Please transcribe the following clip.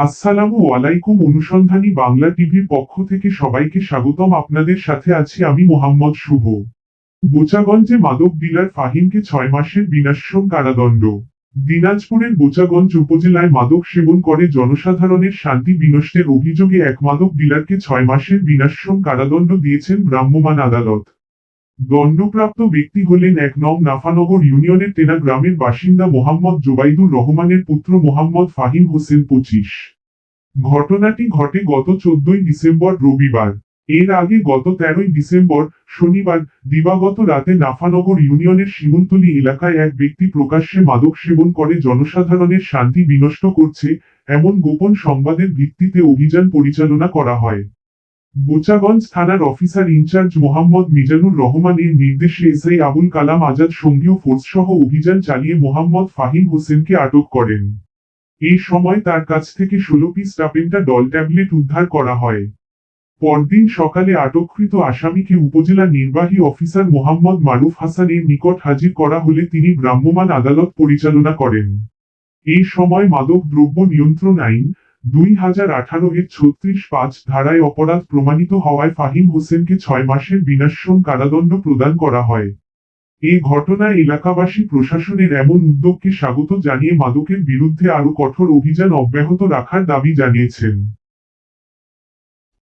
আসসালামু আলাইকুম। অনুসন্ধানী বাংলা টিভির পক্ষ থেকে সবাইকে স্বাগতম। আপনাদের সাথে আছি আমি মোহাম্মদ শুভ। বোচাগঞ্জে মাদক ডিলার ফাহিমকে 6 মাসের বিনাশ্রম কারাদণ্ড। দিনাজপুরের বোচাগঞ্জ উপজেলায় মাদক সেবন করে জনসাধারণের শান্তি বিনষ্টের অভিযোগে এক মাদক ডিলারকে 6 মাসের বিনাশ্রম কারাদণ্ড দিয়েছেন ভ্রাম্যমাণ আদালত। দণ্ডপ্রাপ্ত ব্যক্তি হলেন ১ নং নাফানগর ইউনিয়নের টেনা গ্রামের বাসিন্দা মোহাম্মদ জোবাইদুর রহমানের পুত্র মোহাম্মদ ফাহিম হোসেন ২৫। ঘটনাটি ঘটে গত ১৪ই ডিসেম্বর রবিবার। এর আগে গত ১৩ই ডিসেম্বর শনিবার দিবাগত রাতে নাফানগর ইউনিয়নের শিমুলতলী এলাকায় এক ব্যক্তি প্রকাশ্যে মাদক সেবন করে জনসাধারণের শান্তি বিনষ্ট করছে এমন গোপন সংবাদের ভিত্তিতে অভিযান পরিচালনা করা হয়। বোচাগঞ্জ থানার অফিসার ইনচার্জ মোহাম্মদ মিজানুর রহমানের নির্দেশে এসআই আবুল কালাম আজাদ সঙ্গীয় ফোর্সসহ অভিযান চালিয়ে মোহাম্মদ ফাহিম হোসেনকে আটক করেন। এই সময় তার কাছ থেকে ১৬ পিস টাপেন্টাডল ট্যাবলেট উদ্ধার করা হয়। পরদিন সকালে আটককৃত আসামিকে উপজেলা নির্বাহী অফিসার মোহাম্মদ মারুফ হাসানের নিকট হাজির করা হলে তিনি ভ্রাম্যমাণ আদালত পরিচালনা করেন। এই সময় মাদক দ্রব্য নিয়ন্ত্রণ আইন ২০১৮ এর ৩৬(৫) ধারায় অপরাধ প্রমাণিত হওয়ায় ফাহিম হোসেনকে ৬ মাসের বিনাশ্রম কারাদণ্ড প্রদান করা হয়। এ ঘটনায় এলাকাবাসী প্রশাসনের এমন উদ্যোগকে স্বাগত জানিয়ে মাদকের বিরুদ্ধে আরও কঠোর অভিযান অব্যাহত রাখার দাবি জানিয়েছেন।